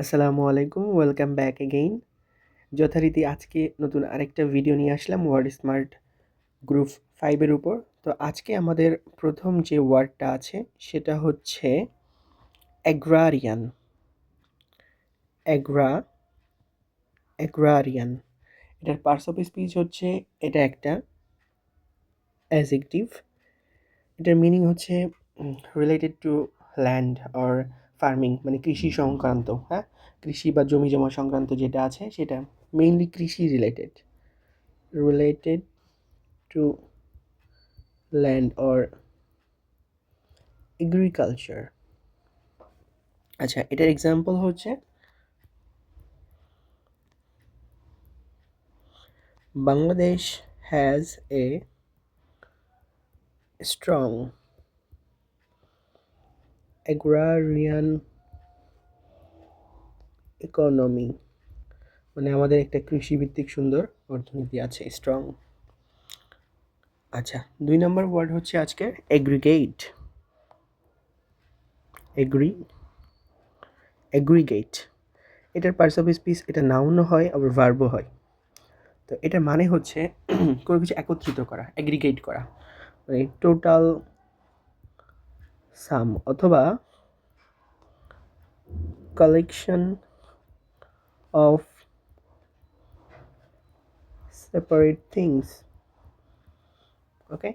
আসসালামু আলাইকুম, welcome back again. যথারীতি আজকে নতুন আরেকটা ভিডিও নিয়ে আসলাম ওয়ার্ড স্মার্ট গ্রুপ 5 এর উপর। তো আজকে আমাদের প্রথম যে ওয়ার্ডটা আছে সেটা হচ্ছে অ্যাগ্রারিয়ান। অ্যাগ্রা অ্যাগ্রারিয়ান এটার পার্টস অফ স্পিচ হচ্ছে এটা একটা অ্যাজেক্টিভ। এটার মিনিং হচ্ছে related to land or farming, মানে কৃষি সংক্রান্ত। হ্যাঁ, কৃষি বা জমি জমা সংক্রান্ত যেটা আছে সেটা মেইনলি কৃষি related to land or agriculture. আচ্ছা, এটার এক্সাম্পল হচ্ছে Bangladesh has a strong agrarian economy, মানে আমাদের একটা কৃষিভিত্তিক সুন্দর অর্থনীতি আছে, স্ট্রং। আচ্ছা, 2 নম্বর ওয়ার্ড হচ্ছে আজকের এগ্রিগেট। এগ্রিগেট এটার পার্টস অফ স্পিচ, এটা নাউনও হয় আবার ভার্বও হয়। তো এটার মানে হচ্ছে কোনো কিছু একত্রিত করা, এগ্রিগেট করা, মানে টোটাল সাম অথবা কালেকশন অফ সেপারেট থিংস। ওকে,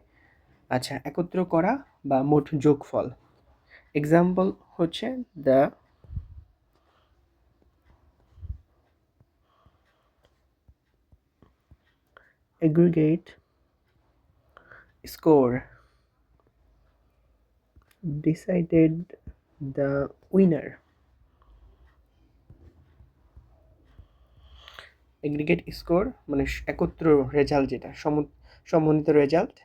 আচ্ছা, একত্র করা বা মোট যোগফল। এক্সাম্পল হচ্ছে the aggregate score decided the winner. Aggregate score মানে একত্র রেজাল্ট, যেটা সমন্বিত রেজাল্ট,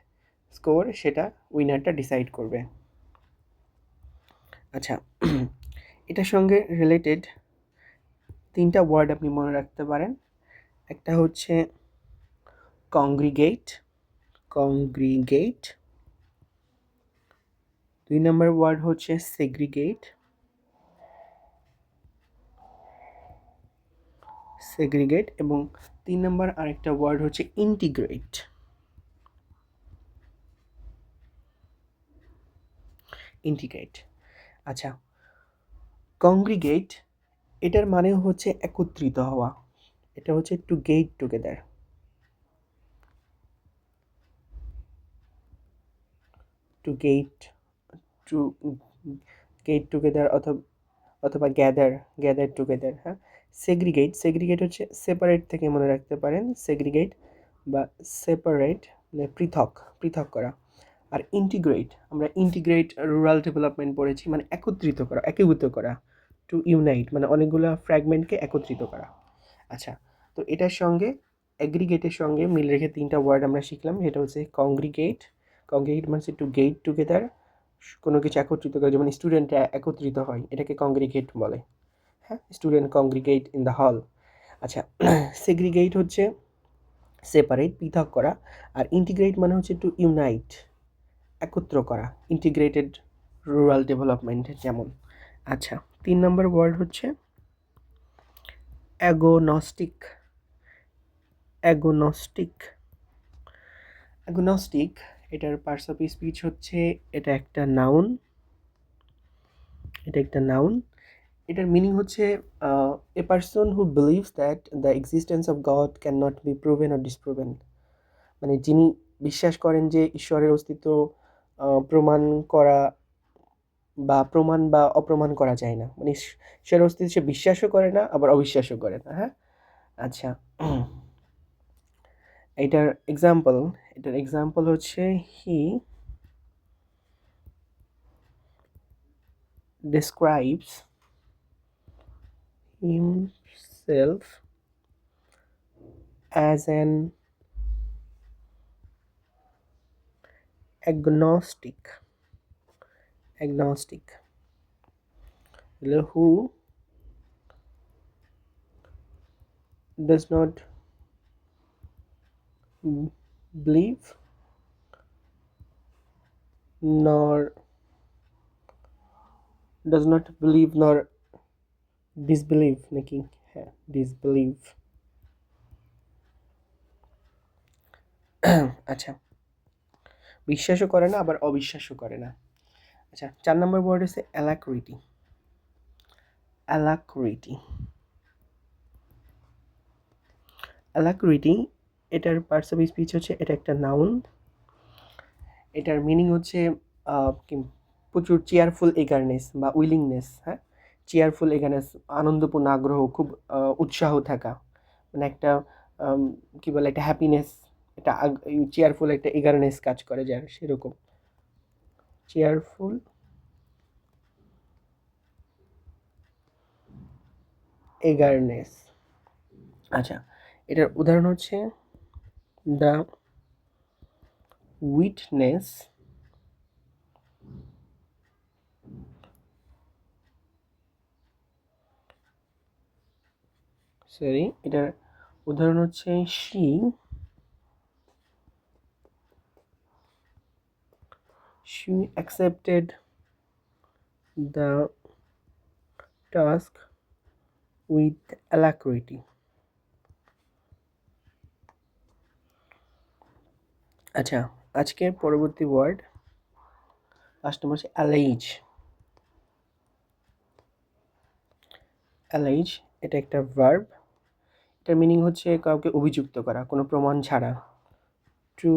স্কোর সেটা উইনারটা ডিসাইড করবে। আচ্ছা, এটার সঙ্গে রিলেটেড 3টা ওয়ার্ড আপনি মনে রাখতে পারেন। একটা হচ্ছে কংগ্রিগেট। 2 নম্বর ওয়ার্ড হচ্ছে সেগ্রিগেট। এবং 3 নম্বর আরেকটা ওয়ার্ড হচ্ছে ইন্টিগ্রেট। আচ্ছা, কংগ্রিগেট এটার মানে হচ্ছে একত্রিত হওয়া। এটা হচ্ছে to get together. To get to get together অথবা গ্যাদার টুগেদার। হ্যাঁ, সেগ্রিগেট হচ্ছে সেপারেট থেকে মনে রাখতে পারেন, সেগ্রিগেট বা সেপারেট মানে পৃথক করা। আর আমরা ইন্টিগ্রেট রুরাল ডেভেলপমেন্ট পড়েছি, মানে একীভূত করা। টু ইউনাইট মানে অনেকগুলো ফ্র্যাগমেন্টকে একত্রিত করা। আচ্ছা, তো এটার সঙ্গে অ্যাগ্রিগেটের সঙ্গে মিল রেখে 3টা ওয়ার্ড আমরা শিখলাম, যেটা হচ্ছে কংগ্রিগেট মানে টু গেট টুগেদার, কোনো কিছু একত্রিত করে, যেমন স্টুডেন্টরা একত্রিত হয়, এটাকে কংগ্রিগেট বলে। হ্যাঁ, স্টুডেন্ট কংগ্রিগেট ইন দ্য হল। আচ্ছা, সেগ্রিগেট হচ্ছে সেপারেট, পৃথক করা। আর ইন্টিগ্রেট মানে হচ্ছে টু ইউনাইট, একত্র করা, ইন্টিগ্রেটেড রুরাল ডেভেলপমেন্ট যেমন। আচ্ছা, 3 নম্বর ওয়ার্ড হচ্ছে অ্যাগোনস্টিক। এটার পার্টস অফ স্পিচ হচ্ছে এটা একটা নাউন। এটার মিনিং হচ্ছে a person who believes that the existence of God can not be proven or disproven, মানে যিনি বিশ্বাস করেন যে ঈশ্বরের অস্তিত্ব প্রমাণ করা বা অপ্রমাণ করা যায় না, মানে ঈশ্বরের অস্তিত্ব সে বিশ্বাসও করে না আবার অবিশ্বাসও করে না। হ্যাঁ, আচ্ছা, এটার এক্সাম্পল হচ্ছে হি describes himself as an agnostic who does not believe nor disbelieve নাকি? হ্যাঁ, ডিসবিলিভ। আচ্ছা, বিশ্বাসও করে না আবার অবিশ্বাসও করে না। আচ্ছা, 4 নম্বর ওয়ার্ড হচ্ছে অ্যালাক্রিটি। অ্যালাক্রিটি, অ্যালাক্রিটি এটার পার্টস অফ স্পিচ হচ্ছে, এটা একটা নাউন। এটার মিনিং হচ্ছে প্রচুর চেয়ারফুল এগারনেস বা উইলিংনেস। হ্যাঁ, চেয়ারফুল এগারনেস, আনন্দপূর্ণ আগ্রহ, খুব উৎসাহ থাকা, মানে একটা কী বলে, একটা হ্যাপিনেস, একটা চেয়ারফুল একটা এগারনেস কাজ করে যার, সেরকম চেয়ারফুল এগারনেস। আচ্ছা, এটার উদাহরণ হচ্ছে দ্য উইটনেস এটার উদাহরণ হচ্ছে she accepted the task with alacrity. আচ্ছা, আজকের পরবর্তী ওয়ার্ড লাস্ট নম্বর হচ্ছে অ্যালাইজ। অ্যালাইজ এটা একটা ভার্ব। এটার মিনিং হচ্ছে কাউকে অভিযুক্ত করা কোনো প্রমাণ ছাড়া। টু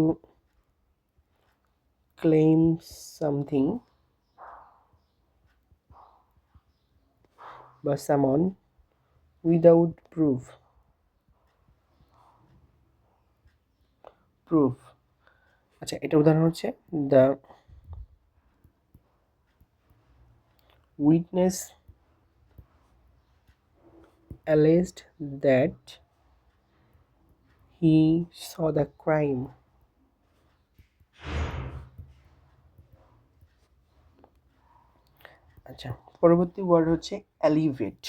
ক্লেম সামথিং বা সামন উইদাউট প্রুফ। আচ্ছা, এটা উদাহরণ হচ্ছে the witness alleged that he saw the crime. আচ্ছা, পরবর্তী ওয়ার্ড হচ্ছে এলিভেট।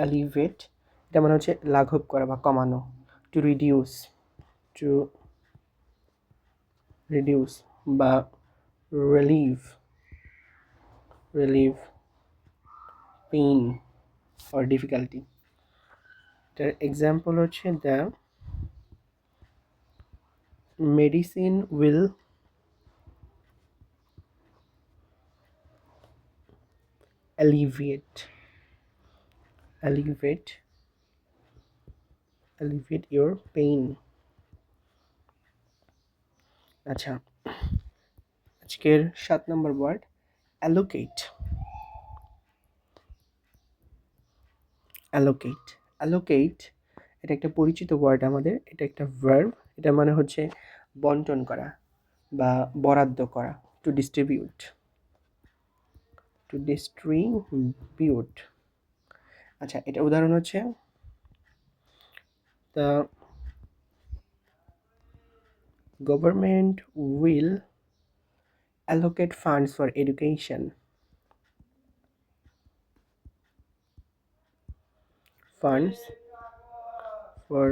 এলিভেট এটা মানে হচ্ছে লাঘব করা বা কমানো। টু রিডিউস, টু রিডিউস বা relieve, relieve pain or difficulty. এটার এক্সাম্পল হচ্ছে the medicine will alleviate your pain. আচ্ছা, আজকের 7 নম্বর ওয়ার্ড অ্যালোকেট। অ্যালোকেট এটা একটা পরিচিত ওয়ার্ড আমাদের। এটা একটা ভার্ব। এটা মানে হচ্ছে বন্টন করা বা বরাদ্দ করা। টু ডিস্ট্রিবিউট, আচ্ছা, এটা উদাহরণ হচ্ছে the government will allocate funds for education. Funds for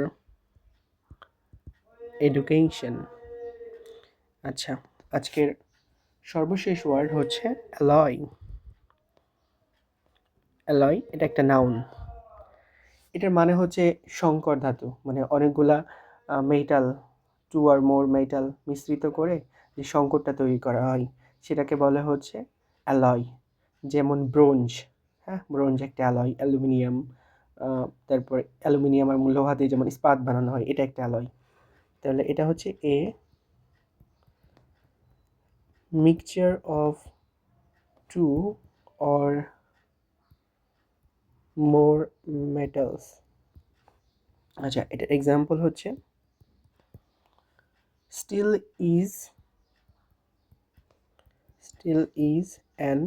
education. আচ্ছা, আজকের সর্বশেষ ওয়ার্ড হচ্ছে অ্যালয়। অ্যালয় এটা একটা নাউন। এটার মানে হচ্ছে সংকর ধাতু, মানে অনেকগুলা মেটাল, 2 or more মেটাল মিশ্রিত করে যে সংকরটা তৈরি করা হয় সেটাকে বলে হচ্ছে অ্যালয়। যেমন ব্রোঞ্জ, হ্যাঁ, ব্রোঞ্জ একটা অ্যালয়। অ্যালুমিনিয়াম, তারপর অ্যালুমিনিয়াম আর লোহা দিয়ে যেমন ইস্পাত বানানো হয়, এটা একটা অ্যালয়। তাহলে এটা হচ্ছে a mixture of 2 or more metals। আচ্ছা, এটার এক্সাম্পল হচ্ছে steel is an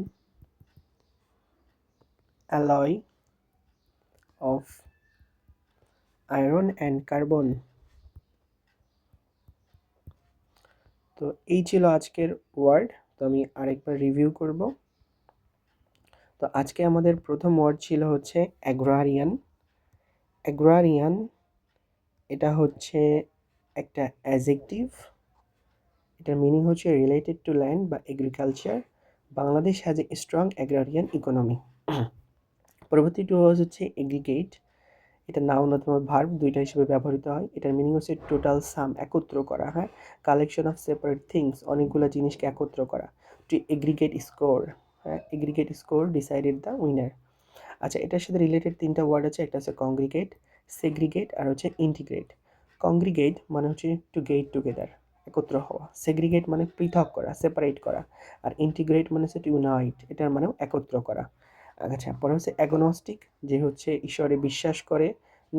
alloy of iron and carbon। তো এই ছিল আজকের ওয়ার্ড। তো আমি আরেকবার রিভিউ করব। তো আজকে আমাদের প্রথম ওয়ার্ড ছিল হচ্ছে অ্যাগ্রারিয়ান। অ্যাগ্রারিয়ান এটা হচ্ছে একটা অ্যাজেক্টিভ। এটার মিনিং হচ্ছে রিলেটেড টু ল্যান্ড বা agriculture. Bangladesh has a strong agrarian economy. পরবর্তী টু হচ্ছে এগ্রিগেট। এটা নাউন অথবা ভার্ব দুইটা হিসেবে ব্যবহৃত হয়। এটার মিনিং হচ্ছে টোটাল সাম, একত্র করা, হ্যাঁ, কালেকশন অফ সেপারেট থিংস, অনেকগুলো জিনিসকে একত্র করা। টু এগ্রিগেট স্কোর, হ্যাঁ, aggregate score decided the winner. আচ্ছা, এটার সাথে রিলেটেড তিনটা ওয়ার্ড আছে, একটা হচ্ছে কংগ্রিগেট, সেগ্রিগেট আর হচ্ছে ইন্টিগ্রেট। কংগ্রিগেট মানে হচ্ছে টু গেট টুগেদার, একত্র হওয়া। সেগ্রিগেট মানে পৃথক করা, সেপারেট করা। আর ইন্টিগ্রেট মানে হচ্ছে টু ইউনাইট, এটার মানেও একত্র করা। আচ্ছা, পরে হচ্ছে অ্যাগনস্টিক, যে হচ্ছে ঈশ্বরে বিশ্বাস করে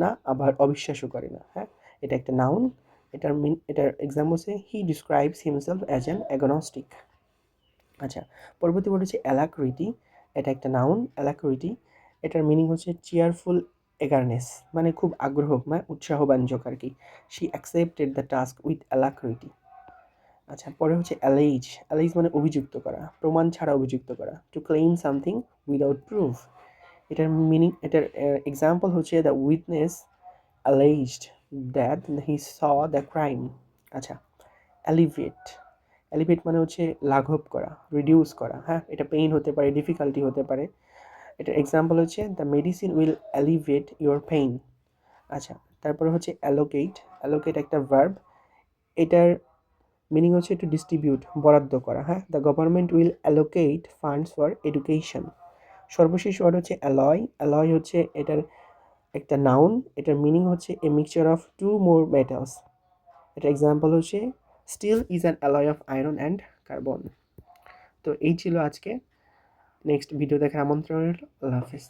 না আবার অবিশ্বাসও করে না, হ্যাঁ, এটা একটা নাউন। এটার এক্সাম্পল হচ্ছে he describes himself as an agnostic. আচ্ছা, পরবর্তী ওয়ার্ড হচ্ছে অ্যালাক্রিটি। এটা একটা নাউন, অ্যালাক্রিটি। এটার মিনিং হচ্ছে চিয়ারফুল এগারনেস, মানে খুব আগ্রহ, মানে উৎসাহব্যঞ্জক আর কি। She accepted the task with alacrity. আচ্ছা, পরে হচ্ছে অ্যালেজ। অ্যালেজ মানে অভিযুক্ত করা, প্রমাণ ছাড়া অভিযুক্ত করা। To claim something without proof. এটার মিনিং, এটার এক্সাম্পল হচ্ছে the witness alleged that he saw the crime. আচ্ছা, অ্যালিভিয়েট। অ্যালিভিয়েট মানে হচ্ছে লাঘব করা, রিডিউস করা, হ্যাঁ, এটা পেইন হতে পারে, ডিফিকাল্টি হতে পারে। এটার এক্সাম্পল হচ্ছে the medicine will alleviate your pain. আচ্ছা, তারপরে হচ্ছে অ্যালোকেট। অ্যালোকেট একটা ভার্ব। এটার মিনিং হচ্ছে টু ডিস্ট্রিবিউট, বরাদ্দ করা, হ্যাঁ, the government will allocate funds for education. সর্বশেষ ওয়ার্ড হচ্ছে অ্যালয়। অ্যালয় হচ্ছে এটার একটা নাউন। এটার মিনিং হচ্ছে a mixture of two more metals. এটার এক্সাম্পল হচ্ছে steel is an alloy of iron and carbon. তো এই ছিল আজকে। নেক্সট ভিডিও দেখার আমন্ত্রণ রইল। আল্লাহ হাফিজ।